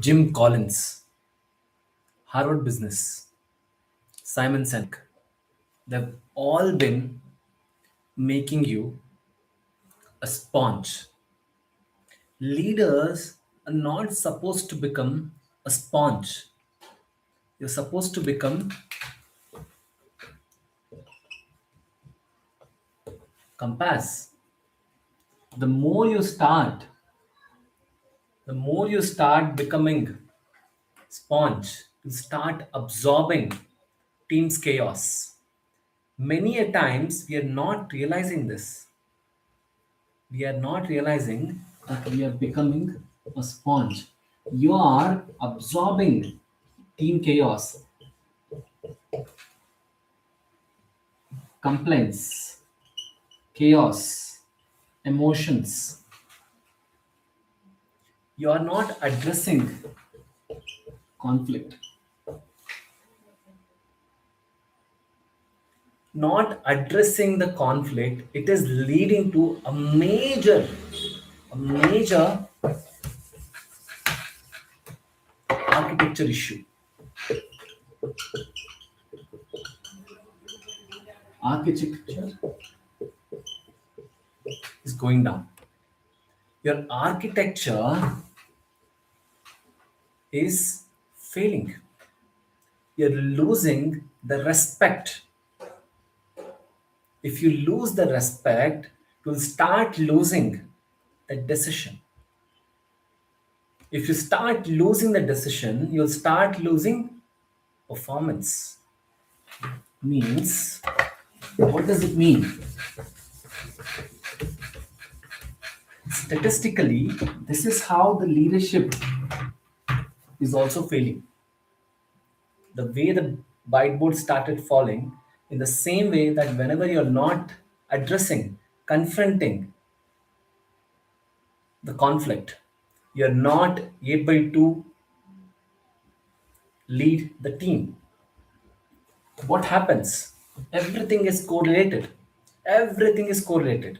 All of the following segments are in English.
Jim Collins, Harvard Business, Simon Sinek. They've all been making you a sponge. Leaders are not supposed to become a sponge. You're supposed to become compass. The more you start, the more you start becoming sponge, you start absorbing team's chaos. Many a times we are not realizing this. We are not realizing that we are becoming a sponge. You are absorbing team chaos, complaints, chaos, emotions. You are not addressing conflict, not addressing the conflict. It is leading to a major architecture issue. Architecture is going down. Your architecture is failing. You're losing the respect. If you lose the respect, you'll start losing the decision. If you start losing the decision, you'll start losing performance. Means, what does it mean? Statistically, this is how the leadership is also failing. The way the whiteboard started falling, in the same way that whenever you're not addressing, confronting the conflict, you're not able to lead the team. What happens? Everything is correlated. Everything is correlated.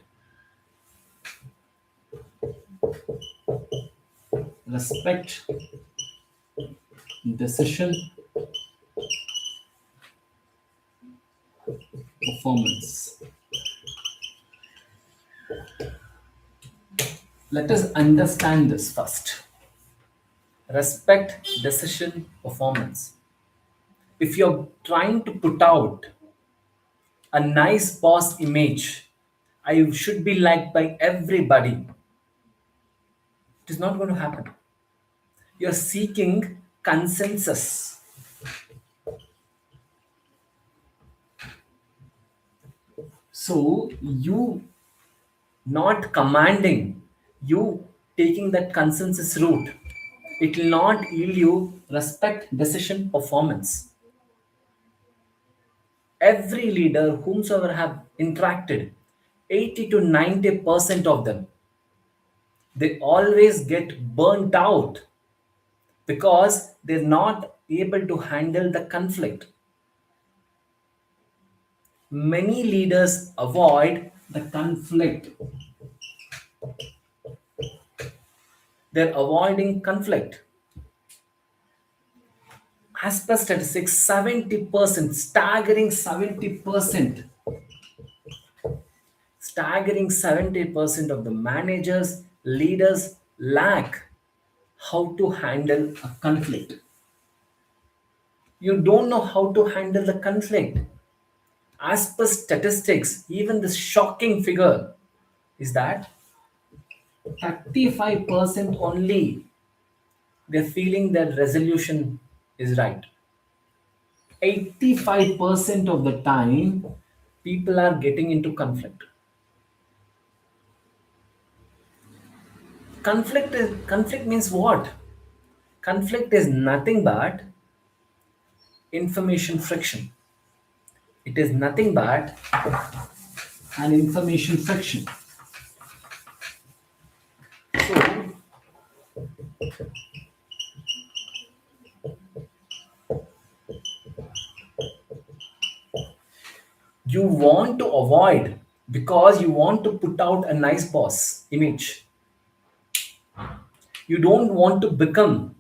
Respect, decision, performance. Let us understand this first. Respect, decision, performance. If you're trying to put out a nice boss image, I should be liked by everybody, it is not going to happen. You're seeking consensus. So you not commanding, you taking that consensus route, it will not yield you respect, decision, performance. Every leader whomsoever have interacted, 80 to 90% of them, they always get burnt out because they're not able to handle the conflict. Many leaders avoid the conflict. They're avoiding conflict. As per statistics, 70%, staggering 70% of the managers, leaders lack how to handle a conflict. You don't know how to handle the conflict. As per statistics, even the shocking figure is that 35% only they're feeling that resolution is right. 85% of the time, people are getting into conflict. Conflict means what? Conflict is nothing but information friction. It is nothing but an information friction. So you want to avoid because you want to put out a nice boss image. You don't want to become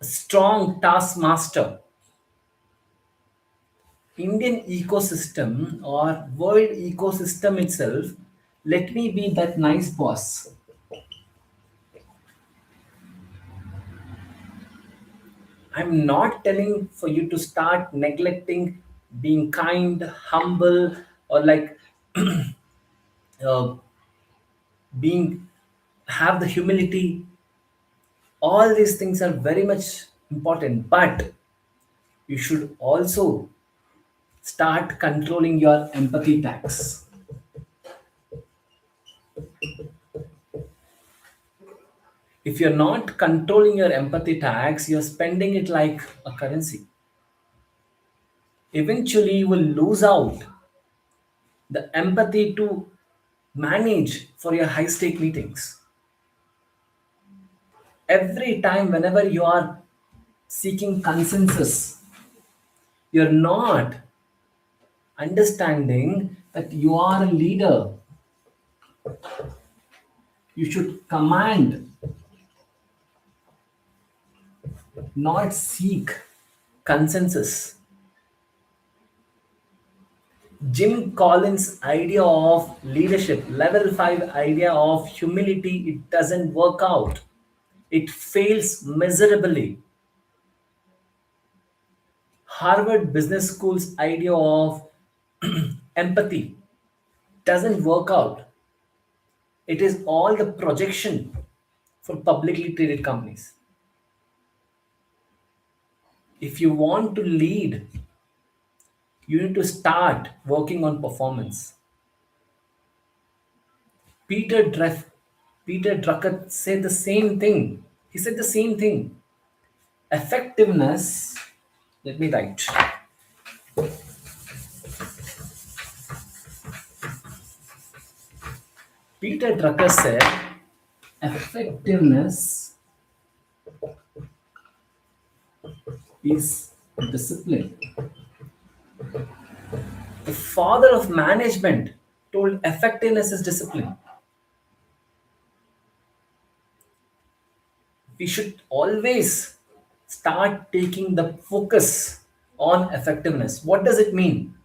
a strong taskmaster. Indian ecosystem or world ecosystem itself, let me be that nice boss. I'm not telling for you to start neglecting being kind, humble, or like uh, being have the humility. All these things are very much important, but you should also start controlling your empathy tax. If you're not controlling your empathy tax, you're spending it like a currency. Eventually, you will lose out the empathy to manage for your high stake meetings. Every time, whenever you are seeking consensus, you're not understanding that you are a leader. You should command, not seek consensus. Jim Collins' idea of leadership, level 5 idea of humility, it doesn't work out. It fails miserably. Harvard Business School's idea of empathy doesn't work out. It is all the projection for publicly traded companies. If you want to lead, you need to start working on performance. Peter Dreff, Peter Drucker said the same thing. He said the same thing. Effectiveness, let me write. Peter Drucker said, effectiveness is discipline. The father of management told effectiveness is discipline. We should always start taking the focus on effectiveness. What does it mean?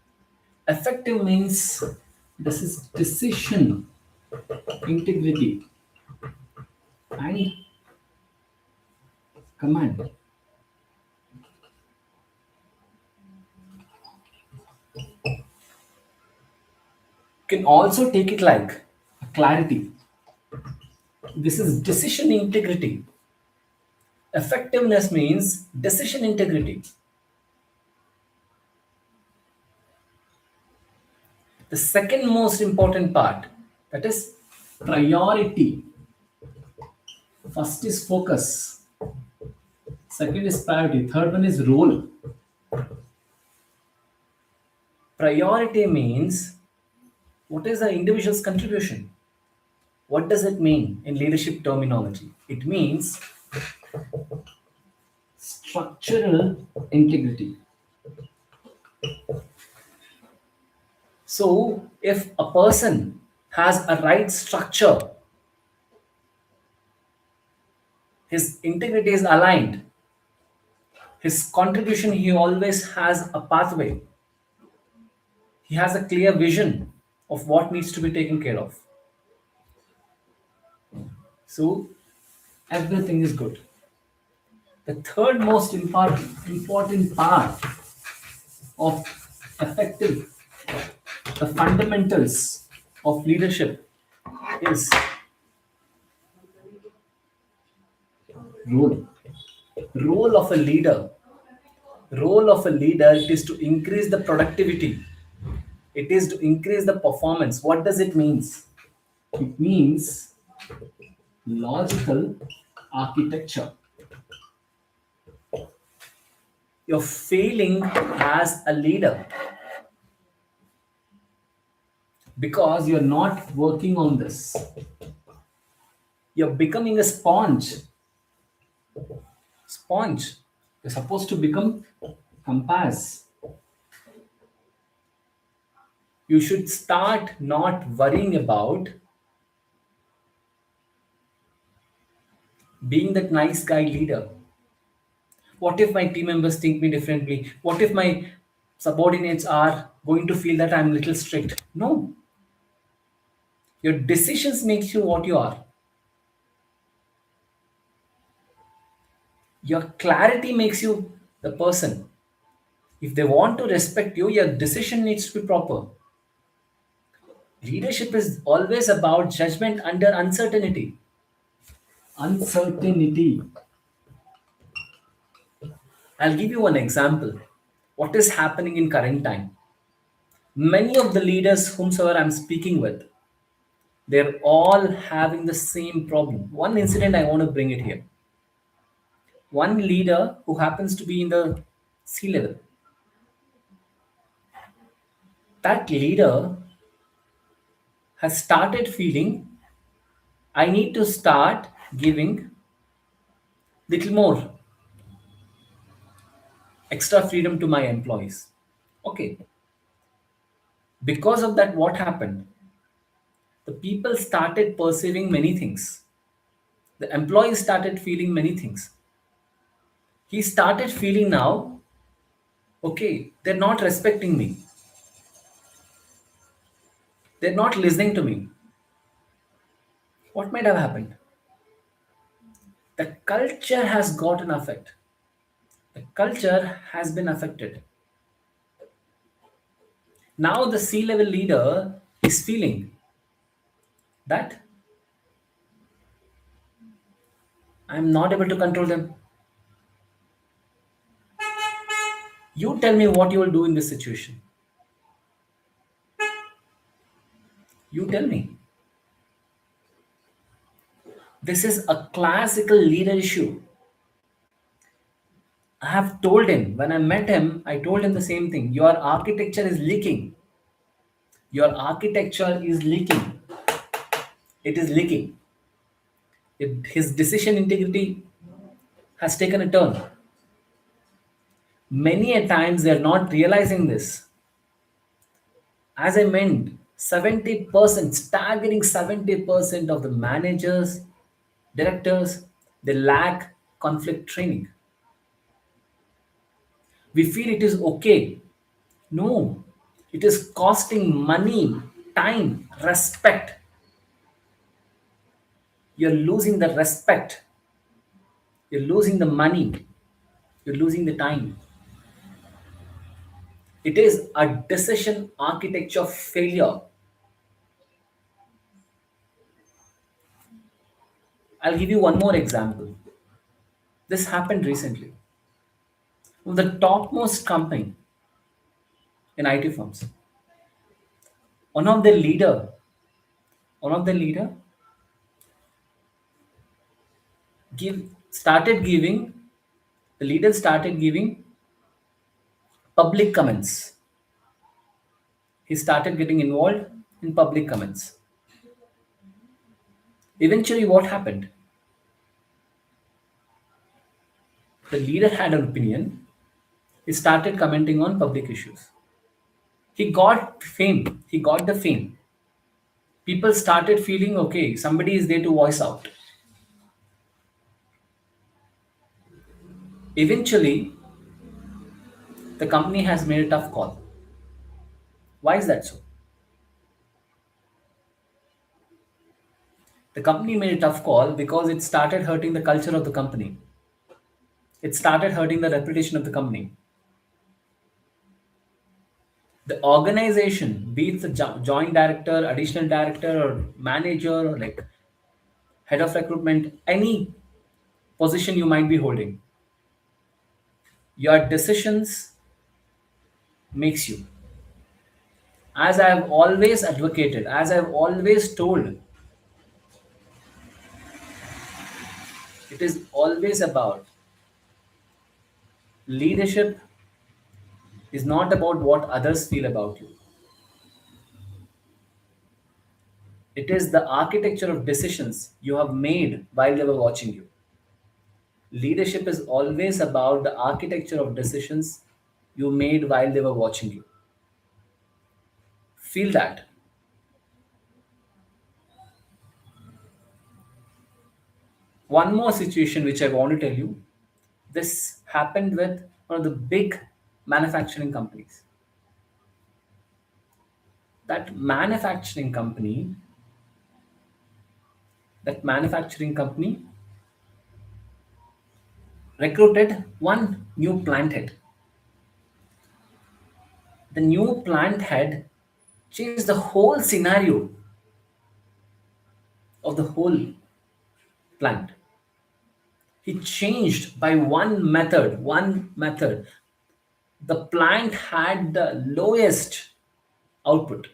Effective means this is decision integrity and command. You can also take it like clarity. This is decision integrity. Effectiveness means decision integrity. The second most important part, that is priority. First is focus, second is priority, third one is role. Priority means what is the individual's contribution? What does it mean in leadership terminology? It means structural integrity. So, if a person has a right structure, his integrity is aligned, his contribution, he always has a pathway, he has a clear vision of what needs to be taken care of. So, everything is good. The third most important part of effective, the fundamentals of leadership is role. Role of a leader. Role of a leader, it is to increase the productivity. It is to increase the performance. What does it means? It means logical architecture. You're failing as a leader because you're not working on this. You're becoming a sponge. Sponge. You're supposed to become compass. You should start not worrying about being that nice guy leader. What if my team members think me differently? What if my subordinates are going to feel that I'm a little strict? No. Your decisions makes you what you are. Your clarity makes you the person. If they want to respect you, your decision needs to be proper. Leadership is always about judgment under uncertainty. Uncertainty. I'll give you one example. What is happening in current time? Many of the leaders whomsoever I'm speaking with, they're all having the same problem. One incident I want to bring it here. One leader who happens to be in the C level. That leader has started feeling I need to start giving little more extra freedom to my employees. Okay. Because of that, what happened? The people started perceiving many things. The employees started feeling many things. He started feeling now, okay, they're not respecting me. They're not listening to me. What might have happened? The culture has got an effect. The culture has been affected. Now the C level leader is feeling that I'm not able to control them. You tell me what you will do in this situation. You tell me. This is a classical leader issue. I have told him, when I met him, I told him the same thing. Your architecture is leaking. Your architecture is leaking. It is leaking. His decision integrity has taken a turn. Many a times they are not realizing this. As I meant, 70%, staggering 70% of the managers, directors, they lack conflict training. We feel it is okay. No, it is costing money, time, respect. You're losing the respect, you're losing the money, you're losing the time. It is a decision architecture failure. I'll give you one more example. This happened recently. The topmost company in IT firms, one of the leader, one of the leader started giving, the leader started giving public comments. He started getting involved in public comments. Eventually, what happened? The leader had an opinion. He started commenting on public issues. He got fame. He got the fame. People started feeling okay, somebody is there to voice out. Eventually, the company has made a tough call. Why is that so? The company made a tough call because it started hurting the culture of the company. It started hurting the reputation of the company. The organization, be it the joint director, additional director, or manager, or like head of recruitment, any position you might be holding, your decisions makes you. As I have always advocated, as I have always told, it is always about leadership is not about what others feel about you. It is the architecture of decisions you have made while they were watching you. Leadership is always about the architecture of decisions you made while they were watching you. Feel that. One more situation which I want to tell you. This happened with one of the big manufacturing companies. That manufacturing company, that manufacturing company recruited one new plant head. The new plant head changed the whole scenario of the whole plant. He changed by one method. The plant had the lowest output.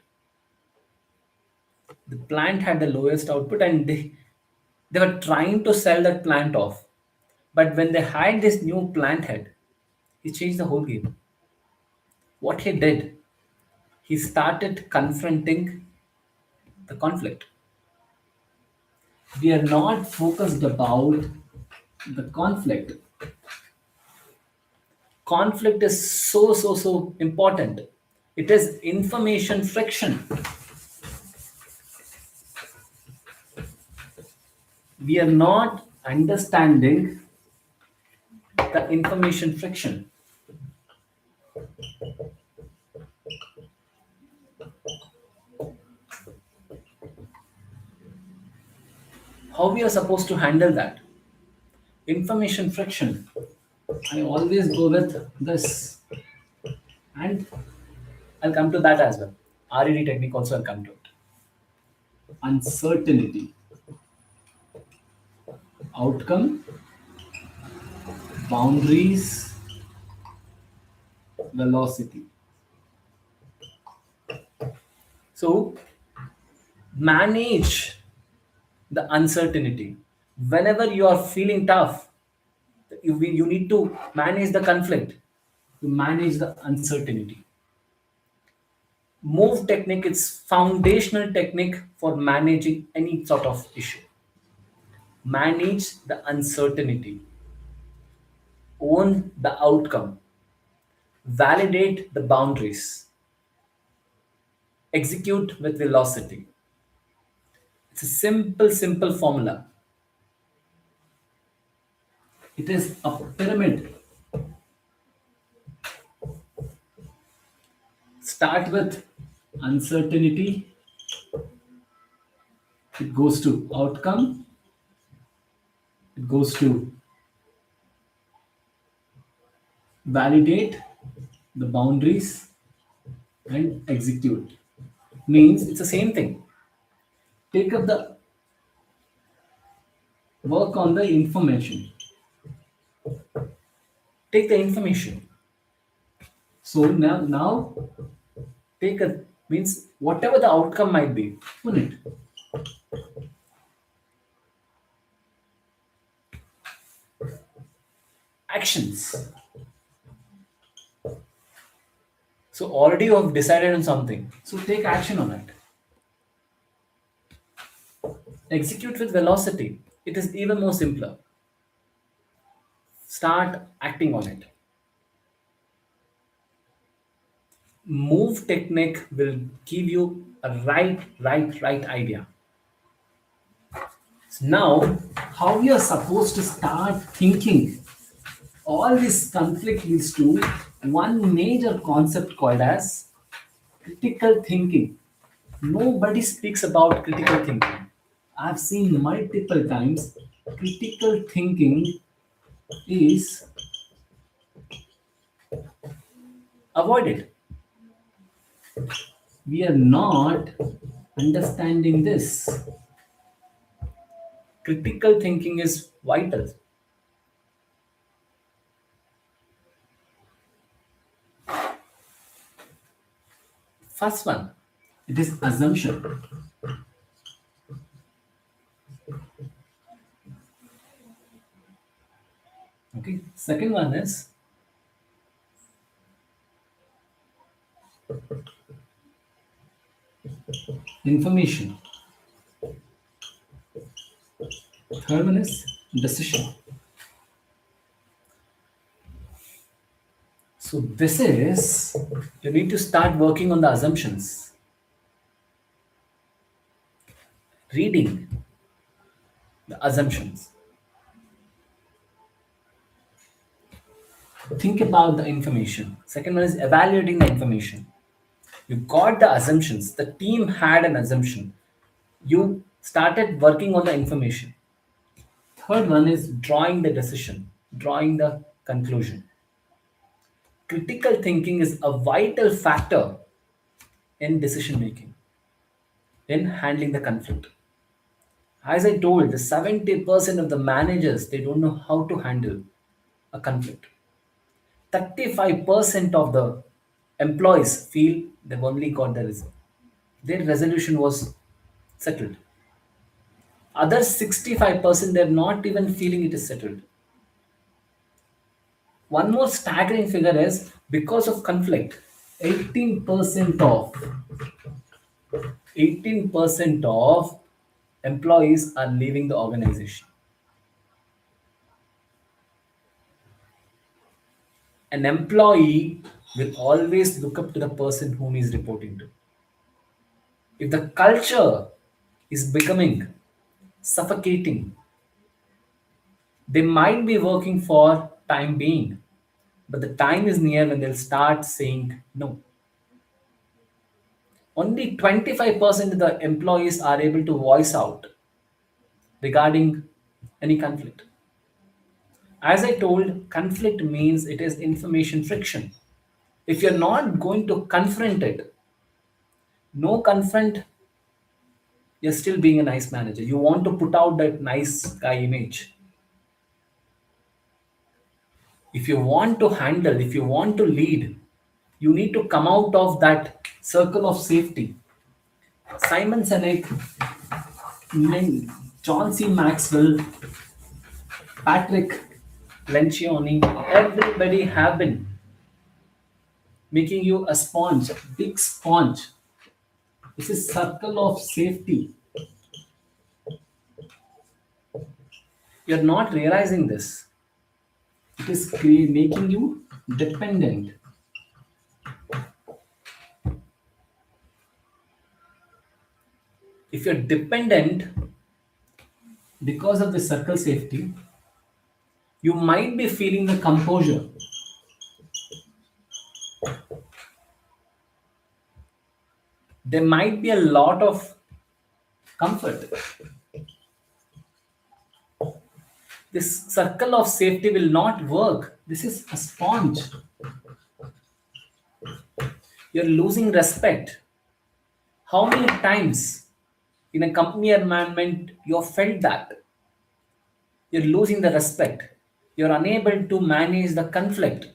The plant had the lowest output, and they were trying to sell that plant off. But when they had this new plant head, he changed the whole game. What he did, he started confronting the conflict. We are not focused about the conflict. Conflict is so important. It is information friction. We are not understanding the information friction. How we are supposed to handle that? Information friction. I always go with this, and I'll come to that as well. RED technique also I'll come to it. Uncertainty, outcome, boundaries, velocity. So manage the uncertainty. Whenever you are feeling tough, you need to manage the conflict, to manage the uncertainty. Move technique is foundational technique for managing any sort of issue. Manage the uncertainty, own the outcome, validate the boundaries, execute with velocity. It's a simple formula. It is a pyramid. Start with uncertainty, it goes to outcome, it goes to validate the boundaries, and execute. Means it's the same thing. Take up the work on the information. Take the information. So now take a means whatever the outcome might be, own it. Actions. So already you have decided on something. So take action on it. Execute with velocity. It is even more simpler. Start acting on it. Move technique will give you a right idea. So now, how we are supposed to start thinking? All this conflict leads to one major concept called as critical thinking. Nobody speaks about critical thinking. I've seen multiple times critical thinking is avoided. We are not understanding this. Critical thinking is vital. First one, it is assumption. Okay. Second one is information. Third one is decision. So this is, you need to start working on the assumptions. Reading the assumptions. Think about the information. Second one is evaluating the information. You got the assumptions. The team had an assumption. You started working on the information. Third one is drawing the decision, drawing the conclusion. Critical thinking is a vital factor in decision making, in handling the conflict. As I told, the 70% of the managers they don't know how to handle a conflict. 35% of the employees feel they've only got the result. Their resolution was settled. Other 65% they're not even feeling it is settled. One more staggering figure is because of conflict, 18% of employees are leaving the organization. An employee will always look up to the person whom he is reporting to. If the culture is becoming suffocating, they might be working for time being, but the time is near when they'll start saying no. Only 25% of the employees are able to voice out regarding any conflict. As I told, conflict means it is information friction. If you're not going to confront it, no confront, you're still being a nice manager. You want to put out that nice guy image. If you want to handle, if you want to lead, you need to come out of that circle of safety. Simon Sinek, John C. Maxwell, Patrick Lencioni, everybody have been making you a sponge, a big sponge. This is circle of safety. You're not realizing this. It is making you dependent. If you're dependent because of the circle safety, you might be feeling the composure. There might be a lot of comfort. This circle of safety will not work. This is a sponge. You're losing respect. How many times in a company environment you have felt that? You're losing the respect. You're unable to manage the conflict.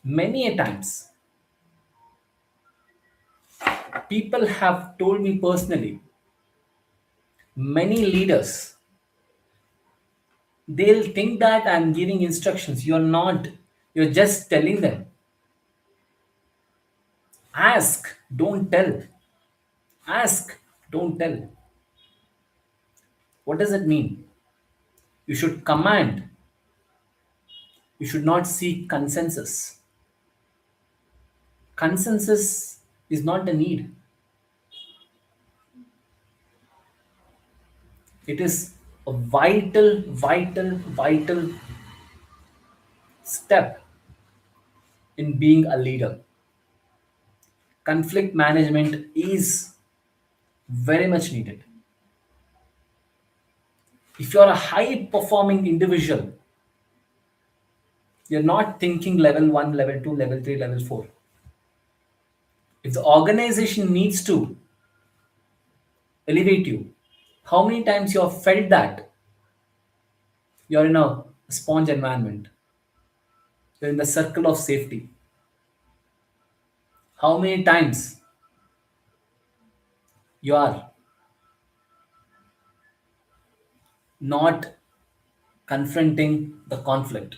Many a times, people have told me personally, many leaders, they'll think that I'm giving instructions. You're not. You're just telling them. Ask, don't tell. Ask, don't tell. What does it mean? You should command. You should not seek consensus. Consensus is not a need. It is a vital step in being a leader. Conflict management is very much needed. If you're a high performing individual, you're not thinking level 1, level 2, level 3, level 4. If the organization needs to elevate you, how many times you have felt that you're in a sponge environment, you're in the circle of safety? How many times you are not confronting the conflict?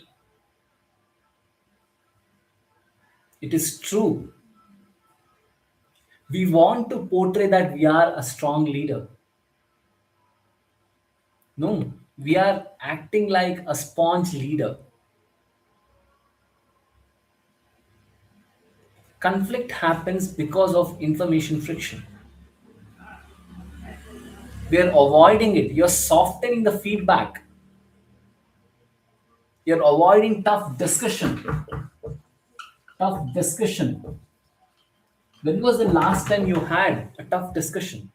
It is true. We want to portray that we are a strong leader. No, we are acting like a sponge leader. Conflict happens because of information friction. We are avoiding it. You're softening the feedback. You're avoiding tough discussion. Tough discussion. When was the last time you had a tough discussion?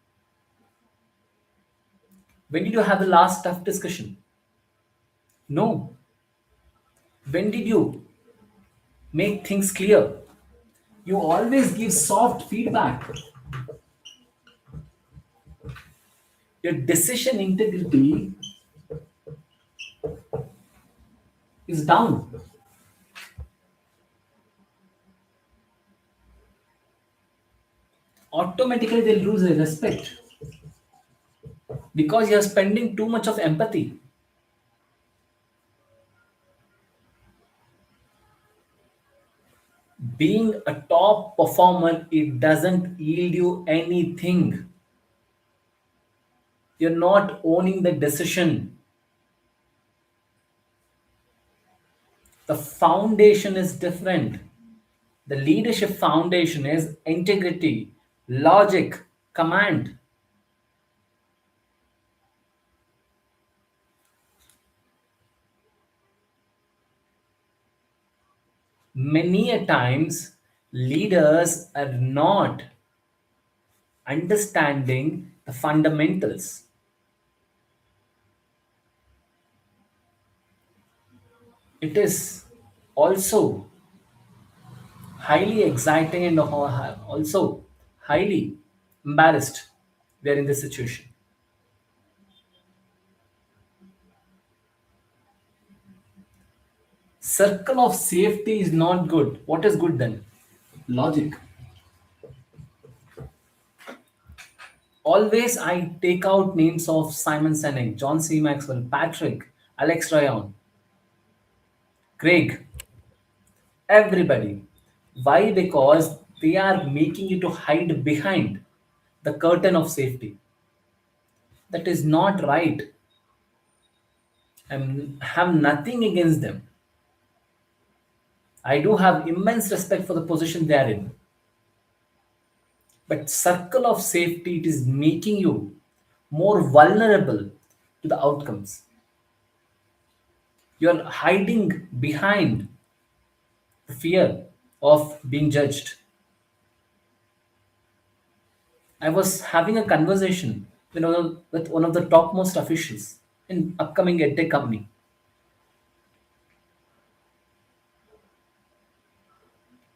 When did you have the last tough discussion? No. When did you make things clear? You always give soft feedback. Your decision integrity is down. Automatically, they'll lose their respect because you're spending too much of empathy. Being a top performer, it doesn't yield you anything. You're not owning the decision. The foundation is different. The leadership foundation is integrity, logic, command. Many a times, leaders are not understanding the fundamentals. It is also highly exciting and also highly embarrassed we are in this situation. Circle of safety is not good. What is good then? Logic. Always I take out names of Simon Sinek, John C. Maxwell, Patrick, Alex Ryan, Craig, everybody. Why? Because they are making you to hide behind the curtain of safety. That is not right. I have nothing against them. I do have immense respect for the position they are in. But circle of safety, it is making you more vulnerable to the outcomes. You're hiding behind the fear of being judged. I was having a conversation with one of the topmost officials in upcoming edtech company.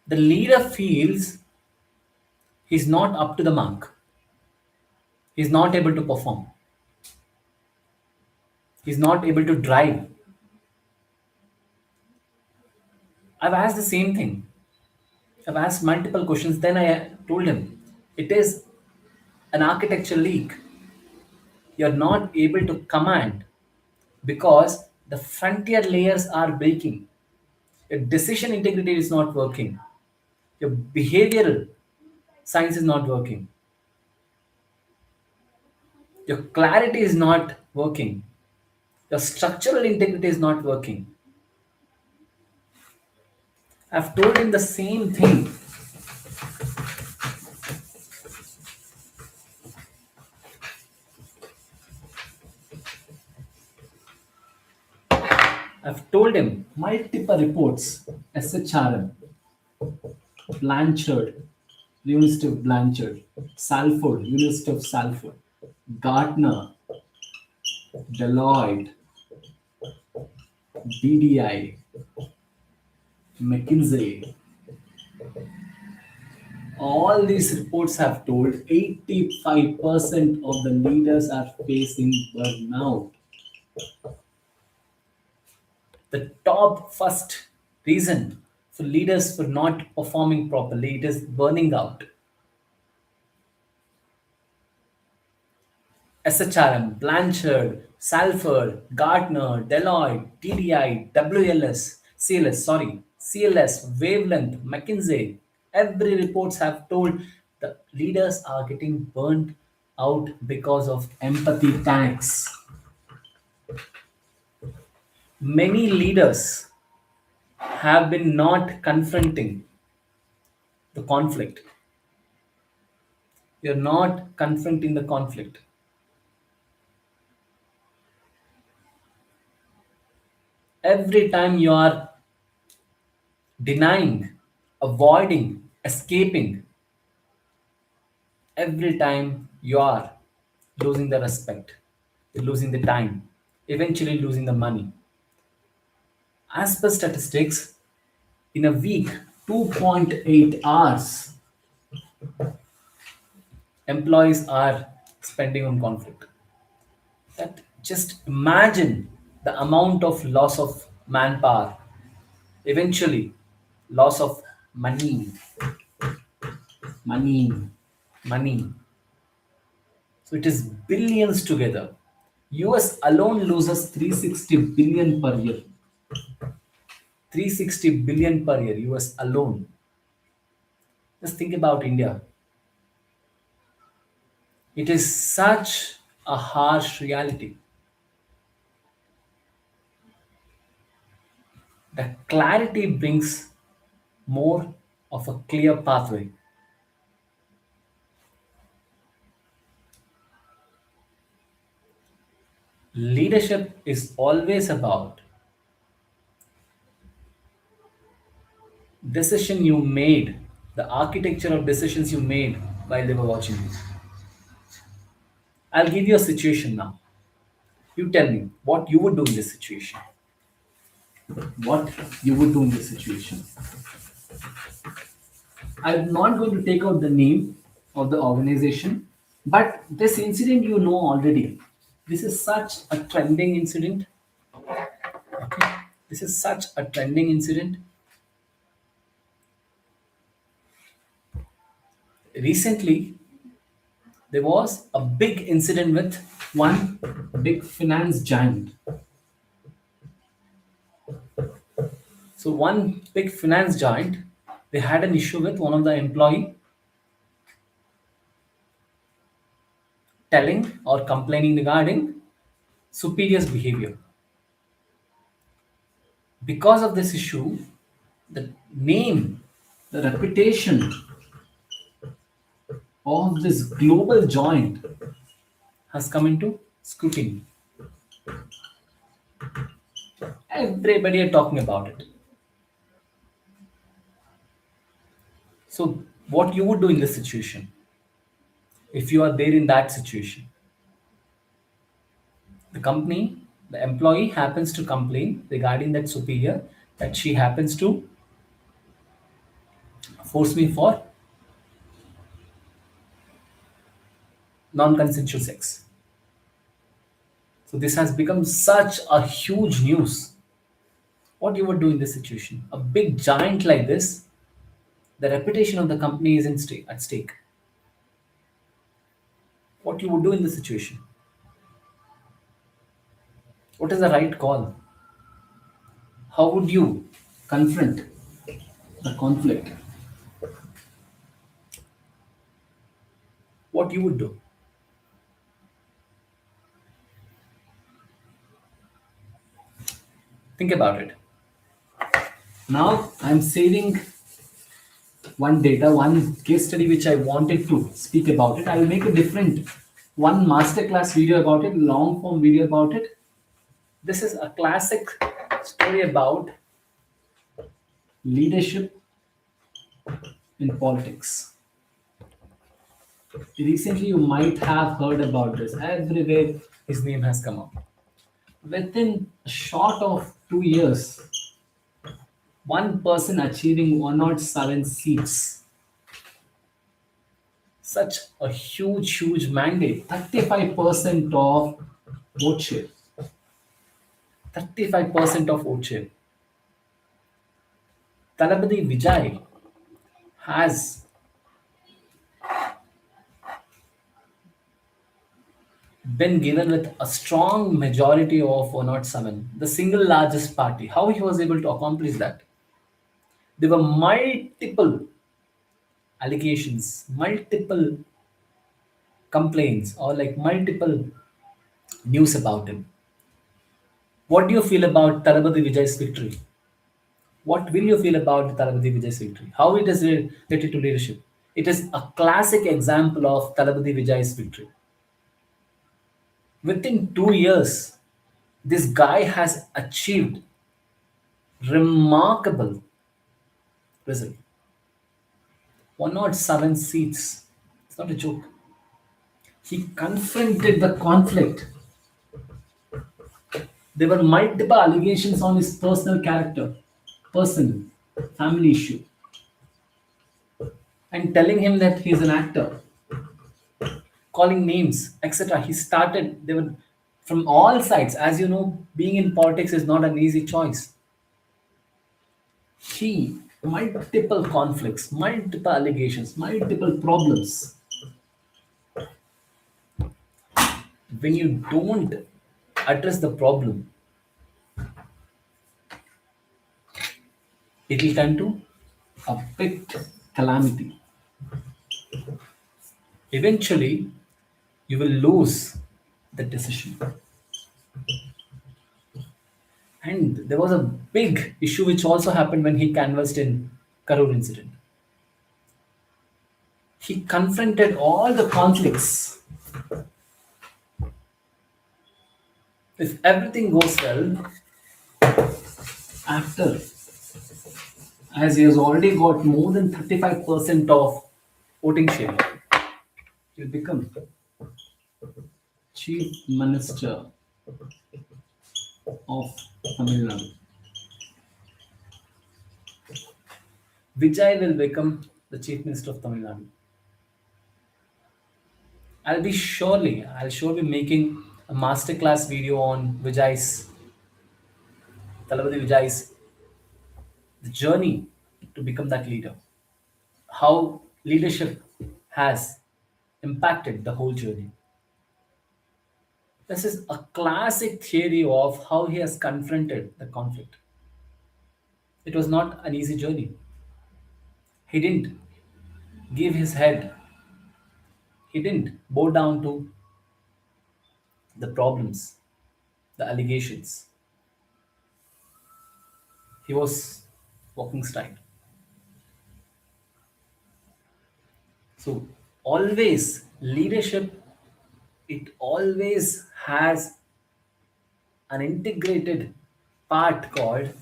The leader feels he's not up to the mark. He's not able to perform. He's not able to drive. I've asked the same thing. I've asked multiple questions. Then I told him it is an architecture leak. You're not able to command because the frontier layers are breaking. Your decision integrity is not working. Your behavioral science is not working. Your clarity is not working. Your structural integrity is not working. I've told him the same thing. I've told him multiple reports, SHRM, Blanchard, University of Blanchard, Salford, University of Salford, Gartner, Deloitte, DDI, McKinsey. All these reports have told 85% of the leaders are facing burnout. The top first reason for leaders for not performing properly, it is burning out. SHRM, Blanchard, Salford, Gartner, Deloitte, TDI, WLS, CLS, sorry, CLS, Wavelength, McKinsey. Every reports have told the leaders are getting burnt out because of empathy tanks. Many leaders have been not confronting the conflict. You're not confronting the conflict. Every time you are denying, avoiding, escaping, every time you are losing the respect, you're losing the time, eventually losing the money. As per statistics, in a week, 2.8 hours employees are spending on conflict. That just imagine the amount of loss of manpower, eventually loss of money, money, money. So it is billions together. US alone loses 360 billion per year. 360 billion per year, US alone. Just think about India. It is such a harsh reality. The clarity brings more of a clear pathway. Leadership is always about decision you made, the architecture of decisions you made while they were watching you. I'll give you a situation now. You tell me what you would do in this situation. What you would do in this situation. I'm not going to take out the name of the organization, but this incident you know already. This is such a trending incident. Okay. This is such a trending incident. Recently, there was a big incident with one big finance giant. So one big finance giant, they had an issue with one of the employee telling or complaining regarding superior's behavior. Because of this issue, the name, the reputation of this global giant has come into scrutiny. Everybody are talking about it. So what you would do in this situation if you are there in that situation? The company, the employee happens to complain regarding that superior that she happens to force me for non-consensual sex. So this has become such a huge news. What you would do in this situation? A big giant like this, the reputation of the company is at stake. What you would do in this situation? What is the right call? How would you confront the conflict? What you would do? Think about it. Now I'm saving one case study which I wanted to speak about it. I will make a different one masterclass video about it, long form video about it. This is a classic story about leadership in politics. Recently, you might have heard about this. Everywhere his name has come up. Within a short of 2 years, one person achieving 107 seats. Such a huge mandate. 35% of vote share. 35% of vote share. Talabadi Vijay has been given with a strong majority of 107, the single largest party. How he was able to accomplish that? There were multiple allegations, multiple complaints, or like multiple news about him. What do you feel about Talabadi Vijay's victory? What will you feel about Talabadi Vijay's victory? How it is related to leadership? It is a classic example of Talabadi Vijay's victory. Within 2 years, this guy has achieved Remarkable result. 107 seats. It's not a joke. He confronted the conflict. There were multiple allegations on his personal character, personal, family issue, and telling him that he's an actor, calling names, etc. He started, they were from all sides. As you know, being in politics is not an easy choice. He, multiple conflicts, multiple allegations, multiple problems. When you don't address the problem, it will turn to a big calamity. Eventually, you will lose the decision. And there was a big issue which also happened when he canvassed in Karur incident. He confronted all the conflicts. If everything goes well, after, as he has already got more than 35% of voting share, he'll become Chief Minister of Tamil Nadu. Vijay will become the Chief Minister of Tamil Nadu. I'll sure be making a masterclass video on Talabadi Vijay's the journey to become that leader. How leadership has impacted the whole journey. This is a classic theory of how he has confronted the conflict. It was not an easy journey. He didn't give his head, he didn't bow down to the problems, the allegations. He was walking straight. So, always, leadership, it always has an integrated part called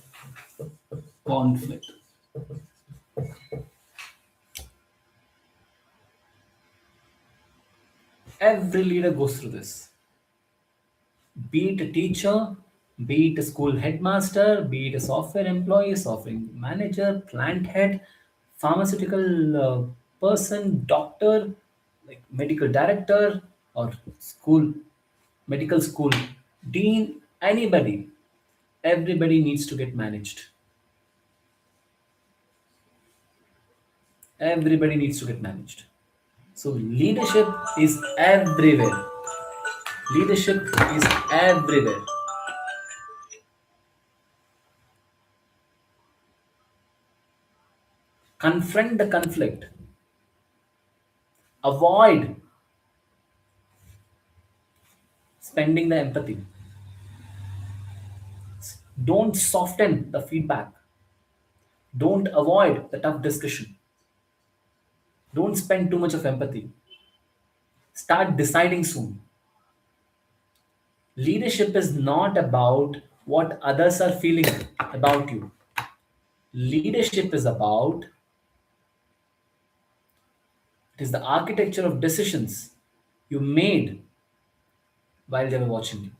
conflict. Every leader goes through this. Be it a teacher, be it a school headmaster, be it a software employee, software manager, plant head, pharmaceutical person, doctor, like medical director, or school, medical school dean, anybody, everybody needs to get managed. Everybody needs to get managed. So leadership is everywhere. Leadership is everywhere. Confront the conflict. Avoid spending the empathy. Don't soften the feedback. Don't avoid the tough discussion. Don't spend too much of empathy. Start deciding soon. Leadership is not about what others are feeling about you. Leadership is about it is the architecture of decisions you made while they were watching you.